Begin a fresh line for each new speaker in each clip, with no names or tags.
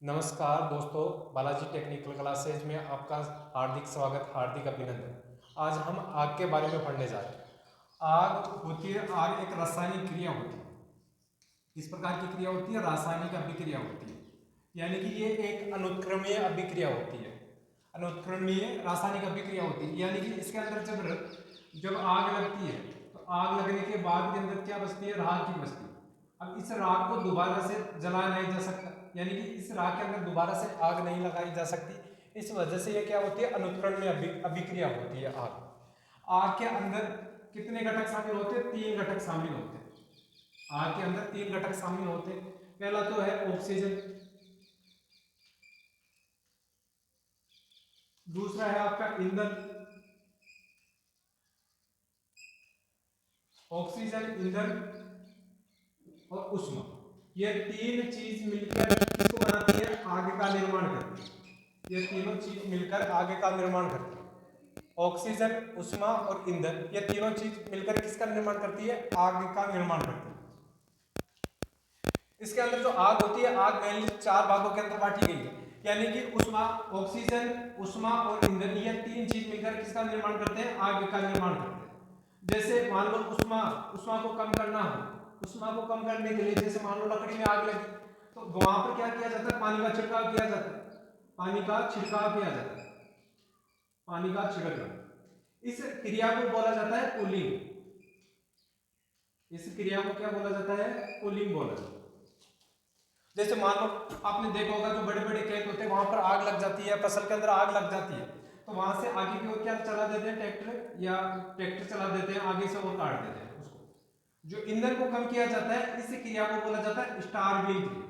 नमस्कार दोस्तों, Balaji technical classes में आपका हार्दिक स्वागत, हार्दिक अभिनंदन। आज हम आग के बारे में पढ़ने जा रहे हैं। आग होती है, आग एक रासायनिक क्रिया होती है। किस प्रकार की क्रिया होती है? रासायनिक अभिक्रिया होती है, यानी कि ये एक अनुत्क्रमणीय अभिक्रिया होती है। अनुत्क्रमणीय रासायनिक अभिक्रिया होती है, यानी कि इसके अंदर जब आग लगती है तो आग लगने के बाद के अंदर क्या बचती है? राख की बचती है। अब इस राख को दोबारा से जलाया नहीं जा सकता, यानी कि इस राख के अंदर दोबारा से आग नहीं लगाई जा सकती। इस वजह से ये क्या होती है? अनुत्क्रमणीय अभिक्रिया होती है आग। आग के अंदर कितने घटक शामिल होते हैं? 3 घटक शामिल होते हैं। आग के अंदर 3 घटक शामिल होते हैं। पहला तो है ऑक्सीजन, दूसरा है आपका ईंधन, ऑक्सीजन, ईंधन और ऊष्मा। ये 3 चीज मिलकर किसको बनाती है? आग का निर्माण करती है। ये तीनों चीज मिलकर आग का निर्माण करती है। ऑक्सीजन, ऊष्मा और ईंधन, ये तीनों चीज मिलकर किसका निर्माण करती है? आग का निर्माण करती है। इसके अंदर जो आग होती है, आग मेनली 4 भागों के अंदर बांटी गई है, यानी कि ऊष्मा, ऑक्सीजन, ऊष्मा और ईंधन, ये 3 चीज मिलकर किसका निर्माण करते हैं? आग का निर्माण करते हैं। जैसे मान लो ऊष्मा ऊष्मा को कम करना हो, ऊष्मा को कम करने के लिए जैसे मान लो लकड़ी में आग लगी तो वहां पर क्या किया जाता है? पानी का छिड़काव किया जाता है। पानी का छिड़काव किया जाता है। पानी का छिड़काव, इस क्रिया को बोला जाता है कूलिंग। इस क्रिया को क्या बोला जाता है? कूलिंग बोला जाता है। जैसे मान लो आपने देखा होगा, जो बड़े बड़े खेत होते हैं वहां पर आग लग जाती है, फसल के अंदर आग लग जाती है, तो वहां से आगे की ओर क्या चला देते हैं? ट्रैक्टर, या ट्रैक्टर चला देते हैं आगे से और काट देते हैं उसको। जो ईंधन को कम किया जाता है, इस क्रिया को बोला जाता है स्टार्विंग क्रिया।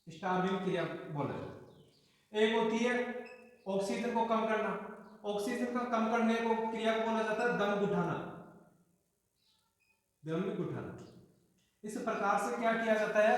स्टार्विंग क्रिया बोला जाता है। एक होती है ऑक्सीजन को कम करना, ऑक्सीजन का कम करने को क्रिया को बोला जाता है दम घुटाना। दम घुटाना। इस प्रकार से क्या किया जाता है?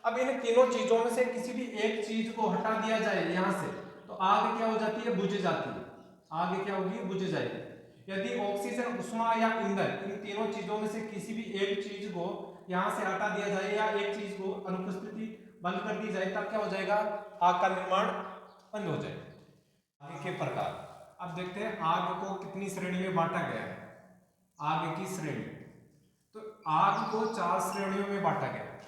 अब इन तीनों चीजों में से किसी भी एक चीज को हटा दिया जाए यहां से, तो आग क्या हो जाती है? बुझ जाती है। आग क्या होगी? बुझ जाएगी। यदि ऑक्सीजन, ऊष्मा या ईंधन, इन तीनों चीजों में से किसी भी एक चीज को यहां से हटा दिया जाए या एक चीज को अनुपस्थिति बंद कर दी जाए, तब क्या हो जाएगा? आग का निर्माण बंद हो जाएगा। आग के प्रकार अब देखते हैं, आग को कितनी श्रेणी में बांटा गया है। आग की श्रेणी, तो आग को 4 श्रेणियों में बांटा गया है।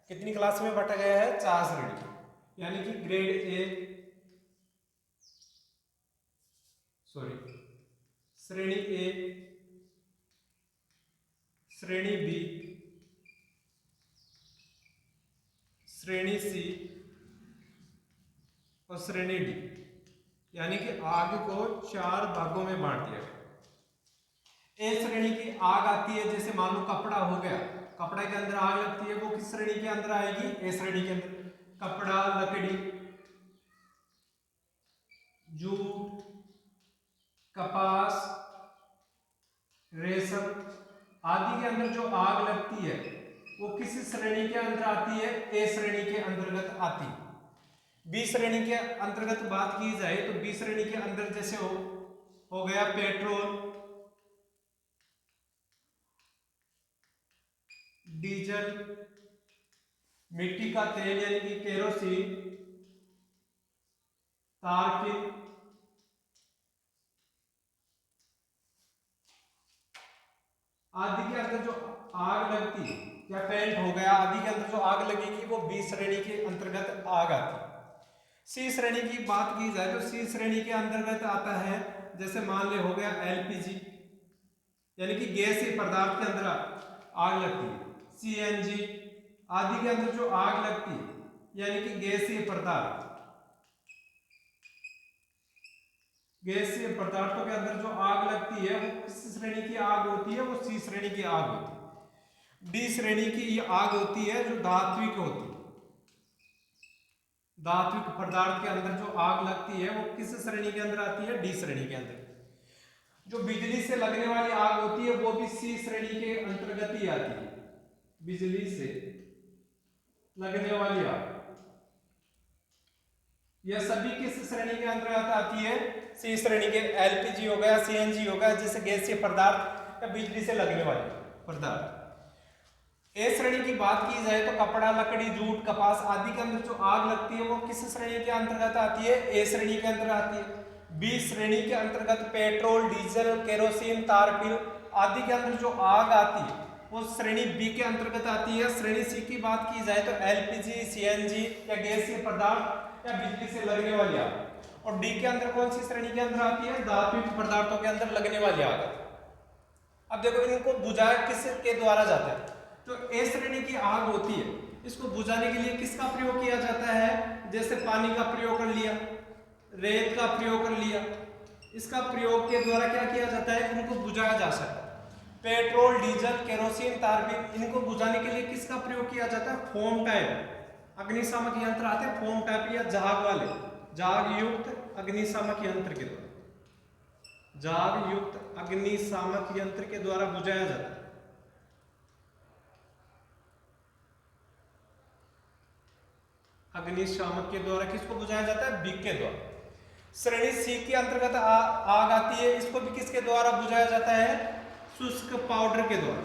कितनी क्लास में बांटा गया है? 4 श्रेणी, यानी कि ग्रेड ए, सॉरी, श्रेणी ए, श्रेणी बी, श्रेणी सी और श्रेणी डी, यानी कि आग को 4 भागों में बांट दिया गया। ए श्रेणी की आग आती है, जैसे मान लो कपड़ा हो गया, कपड़े के अंदर आग लगती है, वो किस श्रेणी के अंदर आएगी? ए श्रेणी के अंदर। कपड़ा, लकड़ी, जूट, कपास, रेशम आदि के अंदर जो आग लगती है वो किस श्रेणी के अंदर आती है? ए श्रेणी के अंतर्गत आती है। बी श्रेणी के अंतर्गत बात की जाए तो बी श्रेणी के अंदर जैसे हो गया पेट्रोल, डीजल, मिट्टी का तेल यानी कि केरोसिन, तारपीन, आदि के अंदर जो आग लगती है, या पेंट हो गया आदि के अंदर जो आग लगेगी वो बी श्रेणी के अंतर्गत आग आती है। सी श्रेणी की बात की जाए तो सी श्रेणी के अंतर्गत आता है, जैसे मान ले हो गया एलपीजी, यानी कि गैसीय पदार्थ के अंदर आग लगती है। सीएनजी आदि के अंदर जो आग लगती है, यानी कि गैसीय पदार्थ, गैसीय पदार्थों के अंदर जो आग लगती है वो किस श्रेणी की आग होती है? वो सी श्रेणी की आग होती है। डी श्रेणी की ये आग होती है जो धात्विक होती है। धात्विक पदार्थ के अंदर जो आग लगती है वो किस श्रेणी के अंदर आती है? डी श्रेणी के अंदर। जो बिजली से लगने वाली आग होती है वो भी सी श्रेणी के अंतर्गत ही आती है। बिजली से लगने वाली आग, यह सभी किस श्रेणी के अंतर्गत आती है? सी श्रेणी के। एलपीजी हो गया, सीएनजी हो गया, जैसे गैसीय पदार्थ या बिजली से लगने वाले पदार्थ। ए श्रेणी की बात की जाए तो कपड़ा, लकड़ी, जूट, कपास आदि के अंदर जो आग लगती है वो किस श्रेणी के अंतर्गत आती है? ए श्रेणी के अंतर्गत आती है। बी श्रेणी के अंतर्गत पेट्रोल, डीजल, केरोसिन, तारपीन आदि के अंदर जो आग आती है वो श्रेणी बी के अंतर्गत आती है। श्रेणी सी की बात की जाए तो एलपीजी, सीएनजी या गैसीय पदार्थ या बिजली से लगने वाली आग। और डी के अंदर कौन सी श्रेणी के अंदर आती है? धात्विक पदार्थों के अंदर लगने वाली आग। अब देखो इनको बुझाया किसके द्वारा जाता है? जो ए श्रेणी की आग होती है इसको बुझाने के लिए किसका प्रयोग किया जाता है? जैसे पानी का प्रयोग कर लिया, रेत का प्रयोग कर लिया, इसका प्रयोग के द्वारा क्या किया जाता है? इनको बुझाया जा सकता है। पेट्रोल, डीजल, केरोसिन, तारपीन इनको बुझाने के लिए किसका प्रयोग किया जाता है? फोम टाइप अग्निशामक यंत्र आते हैं, फोम टाइप या जहाग वाले, जहाग युक्त अग्निशामक यंत्र के द्वारा, जहाग युक्त अग्निशामक यंत्र के द्वारा बुझाया जाता है। अग्निशामक के द्वारा किसको बुझाया जाता है? बिग के द्वारा। श्रेणी सी के अंतर्गत आग आती है, इसको भी किसके द्वारा बुझाया जाता है? शुष्क पाउडर के द्वारा।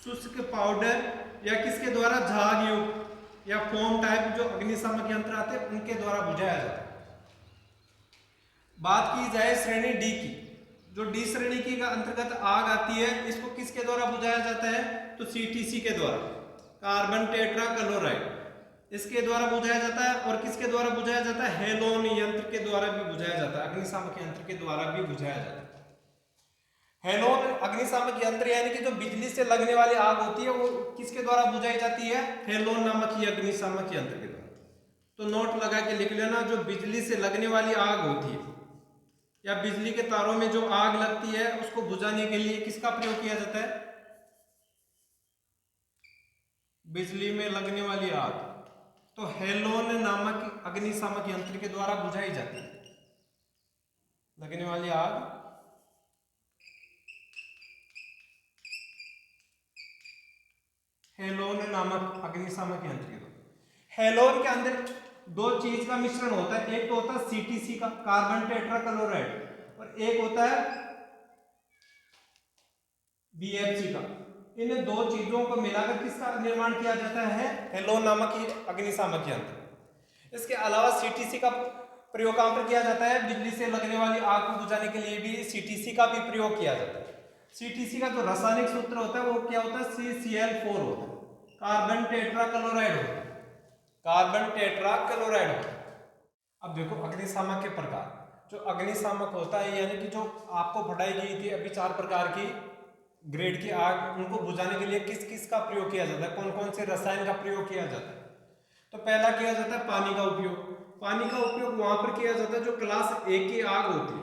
शुष्क पाउडर या किसके द्वारा? झाग युक्त या फोम टाइप जो अग्निशामक यंत्र आते हैं उनके द्वारा बुझाया जाता है। बात की जाए श्रेणी डी की, जो डी श्रेणी की का अंतर्गत आग आती है इसको किसके द्वारा बुझाया जाता है? तो सीटीसी के द्वारा, कार्बन टेट्रा क्लोराइड, इसके द्वारा बुझाया जाता है। और किसके द्वारा बुझाया जाता है? हेलोन यंत्र के द्वारा भी बुझाया जाता है, अग्निशामक यंत्र के द्वारा भी बुझाया जाता है। हेलोन अग्निशामक यंत्र यानी कि जो बिजली से लगने वाली आग होती है वो किसके द्वारा बुझाई जाती है? हेलोन नामक ही अग्निशामक यंत्र के द्वारा। तो नोट लगा के लिख लेना, जो बिजली से लगने वाली आग होती है या बिजली के तारों में जो आग लगती है उसको बुझाने के लिए किसका प्रयोग किया जाता है? बिजली में लगने वाली आग तो हेलोन नामक अग्निशामक यंत्र के द्वारा बुझाई जाती है। लगने वाली आग हेलोन नामक अग्निशामक यंत्र के द्वारा। हेलोन के अंदर दो चीज का मिश्रण होता है, एक तो होता है सीटीसी का, कार्बन टेट्रा क्लोराइड, और एक होता है बीएफसी का। इन दो चीजों को मिलाकर किसका निर्माण किया जाता है? हेलोन नामक अग्निशामक यंत्र। इसके अलावा सीटीसी का प्रयोग कहां पर किया जाता है? बिजली से लगने वाली आग को बुझाने के लिए भी सीटीसी का भी प्रयोग किया जाता है। सीटीसी का जो रासायनिक सूत्र होता है वो क्या होता है? CCl4 होता है, कार्बन टेट्रा क्लोराइड होता है, कार्बन टेट्रा क्लोराइड होता है। अब देखो अग्निशामक के प्रकार। जो अग्निशामक होता है यानी कि जो आपको पढ़ाई गई थी अभी 4 प्रकार की ग्रेड की आग, उनको बुझाने के लिए किस किस का प्रयोग किया जाता है, कौन कौन से रसायन का प्रयोग किया जाता है? तो पहला किया जाता है पानी का उपयोग। पानी का उपयोग वहां पर किया जाता है जो क्लास ए की आग होती है।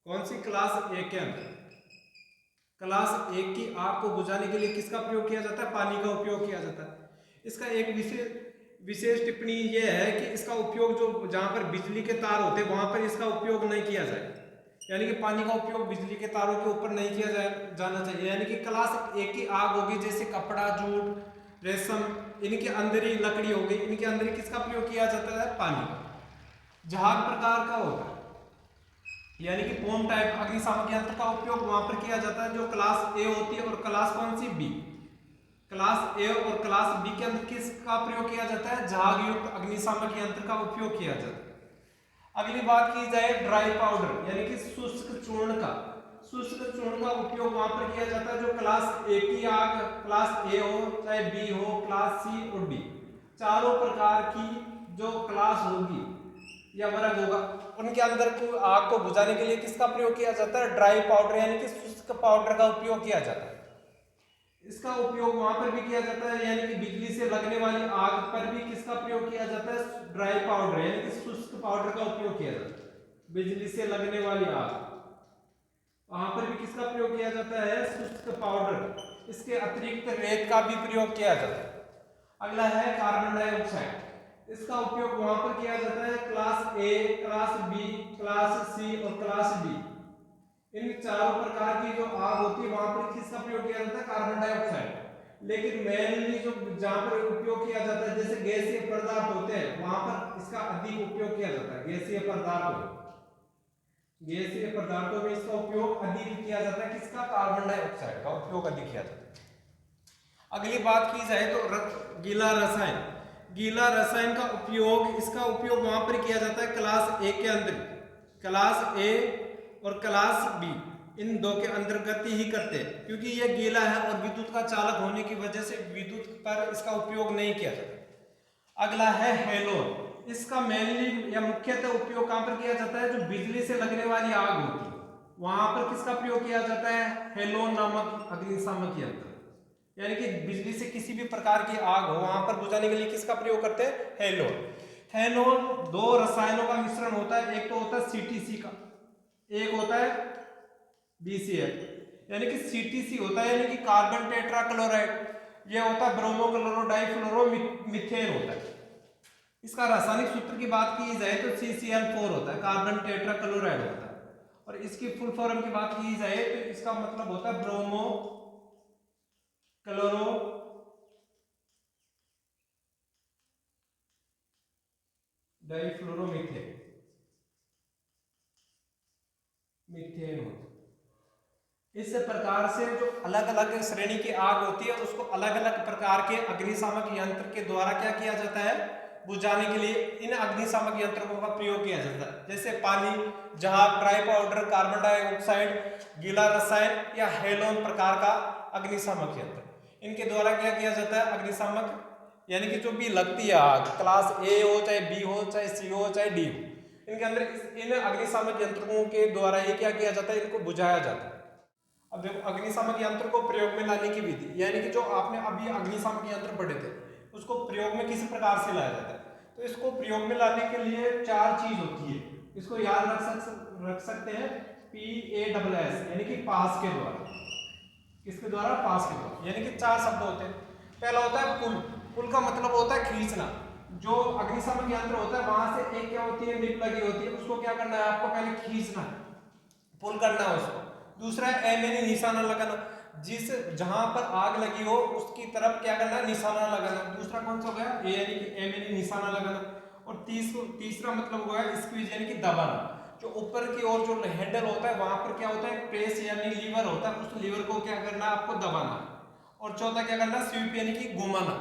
कौन सी? क्लास ए के अंदर। क्लास ए की आग को बुझाने के लिए किसका प्रयोग किया जाता है? पानी का उपयोग किया जाता है। इसका एक विशेष टिप्पणी यह है कि इसका उपयोग जो जहां पर बिजली के तार होते हैं वहां पर इसका उपयोग नहीं किया जाए, यानी कि पानी का उपयोग बिजली के तारों के ऊपर नहीं किया जाना चाहिए। यानी कि क्लास ए की आग होगी जैसे कपड़ा, जूट, रेशम, इनके अंदर ही लकड़ी होगी, इनके अंदर ही किसका प्रयोग किया जाता है? पानी का। जहाग प्रकार का होगा यानी कि फोम टाइप अग्निशामक यंत्र का उपयोग वहां पर किया जाता है जो क्लास ए होती है। और क्लास कौन सी? बी। क्लास ए और क्लास बी के अंदर किसका प्रयोग किया जाता है? जहाग युक्त अग्निशामक यंत्र का उपयोग किया जाता है। अगली बात की जाए ड्राई पाउडर यानी कि शुष्क चूर्ण का। शुष्क चूर्ण का उपयोग वहां पर किया जाता है जो क्लास ए की आग, क्लास ए हो चाहे बी हो, क्लास सी और डी, चारों प्रकार की जो क्लास होगी या वर्ग होगा उनके अंदर को आग को बुझाने के लिए किसका प्रयोग किया जाता है? ड्राई पाउडर यानी कि शुष्क पाउडर का उपयोग किया जाता है। इसका उपयोग वहां पर भी किया जाता है यानी कि बिजली से लगने वाली आग पर भी किसका प्रयोग किया जाता है? ड्राई पाउडर यानी कि शुष्क पाउडर का उपयोग किया जाता है। बिजली से लगने वाली आग वहां पर भी किसका प्रयोग किया जाता है? शुष्क पाउडर। इसके अतिरिक्त रेत का भी प्रयोग किया जाता है। अगला है कार्बन डाइऑक्साइड। इसका उपयोग वहां पर किया जाता है class A, class B, class C और क्लास डी। इन चारों प्रकार की जो आग होती है वहां पर किसका प्रयोग किया जाता है? Carbon dioxide. लेकिन मेनली जो जहां पर उपयोग किया जाता है जैसे गैसीय पदार्थ होते हैं वहां पर इसका अधिक उपयोग किया जाता है, गैसीय पदार्थ। गैसीय पदार्थों में इसका उपयोग अधिक किया जाता है, किसका? कार्बन डाइऑक्साइड का उपयोग अधिक किया जाता है। अगली बात की जाए तो गीला रसायन। गीला रसायन का उपयोग, इसका उपयोग वहां पर किया जाता है क्लास ए के अंदर, क्लास ए और क्लास बी, इन दो के अंतर्गत ही करते हैं, क्योंकि यह गीला है और विद्युत का चालक होने की वजह से विद्युत पर इसका उपयोग नहीं किया जाता। अगला है हेलोन। इसका मेनली या मुख्यतः उपयोग कहां पर किया जाता है? जो बिजली से लगने वाली आग होती है वहां पर किसका प्रयोग किया जाता है? हेलोन नामक अग्निशामक यंत्र। यानी कि बिजली से किसी भी प्रकार की आग हो वहां पर बुझाने के लिए किसका प्रयोग करते हैं? हेलोन। हेलोन दो रसायनों का मिश्रण होता है, एक तो होता है सीटीसी का, एक होता है बीसीएल। यानी कि सीटीसी होता है यानी कि कार्बन टेट्रा क्लोराइड, ये होता है ब्रोमो क्लोरो डाइफ्लोरो मिथेन होता है। इसका रासायनिक सूत्र की बात की जाए तो CCl4 होता है, कार्बन टेट्रा क्लोराइड होता है। और इसकी फुल फॉर्म की बात की जाए तो इसका मतलब होता है ब्रोमो क्लोरो डाइफ्लोरोमीथेन, मीथेन होता है। इस प्रकार से जो अलग अलग श्रेणी की आग होती है उसको अलग अलग प्रकार के अग्निशामक यंत्र के द्वारा क्या किया जाता है? बुझाने के लिए इन अग्निशामक यंत्रों का प्रयोग किया जाता है। जैसे पानी, जहाज, ड्राई पाउडर, कार्बन डाइऑक्साइड, गीला रसायन या हेलोन प्रकार का अग्निशामक यंत्र, इनके द्वारा क्या किया जाता है? अग्निशामक यानी कि जो भी लगती है आग, क्लास ए हो चाहे बी हो चाहे सी हो चाहे डी हो, इनके अंदर इन अग्निशामक यंत्रों के द्वारा ये क्या किया जाता है? इनको बुझाया जाता है। अब देखो अग्निशामक यंत्र को प्रयोग में लाने की विधि, यानी कि जो आपने अभी अग्निशामक यंत्र पढ़े थे उसको प्रयोग में किस प्रकार से लाया जाता है? तो इसको प्रयोग में लाने के लिए चार चीज होती है, इसको याद रख सकते हैं PASS, यानी कि पास के द्वारा। किसके द्वारा? पास के द्वारा। यानी कि चार शब्द होते हैं। पहला होता है पुल। पुल का मतलब होता है खींचना। जो अग्निशामक यंत्र होता है वहां से एक क्या होती है? निप लगी होती है, उसको क्या करना है? आपको पहले खींचना है, पुल करना है उसको। दूसरा है एम यानी निशाना लगाना, जिस जहां पर आग लगी हो उसकी तरफ क्या करना है? निशाना लगाना। दूसरा कौन सा हो गया? ए यानी कि एम यानी निशाना लगाना। और तीसरा मतलब हो गया स्क्वीज यानी कि दबाना। जो ऊपर की ओर जो हैंडल होता है वहां पर क्या होता है? प्रेस यानी लीवर होता है, उस लीवर को क्या करना है? आपको दबाना। और चौथा क्या करना है? स्वीप यानी कि घुमाना,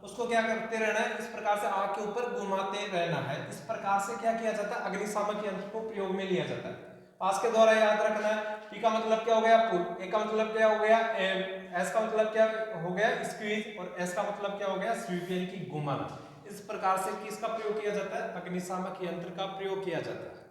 उसको क्या करते रहना है? इस प्रकार से आग के ऊपर घुमाते रहना है। इस प्रकार से क्या किया जाता है? अग्निशामक यंत्र को प्रयोग में लिया जाता है। पास के द्वारा याद रखना है। पी का मतलब क्या हो गया? पुल। ए का मतलब क्या हो गया? एम। एस का मतलब क्या हो गया? स्क्वीज। और एस का मतलब क्या हो गया? स्वीप यानी कि घुमाना। इस प्रकार से किसका प्रयोग किया जाता है? अग्निशामक यंत्र का प्रयोग किया जाता है।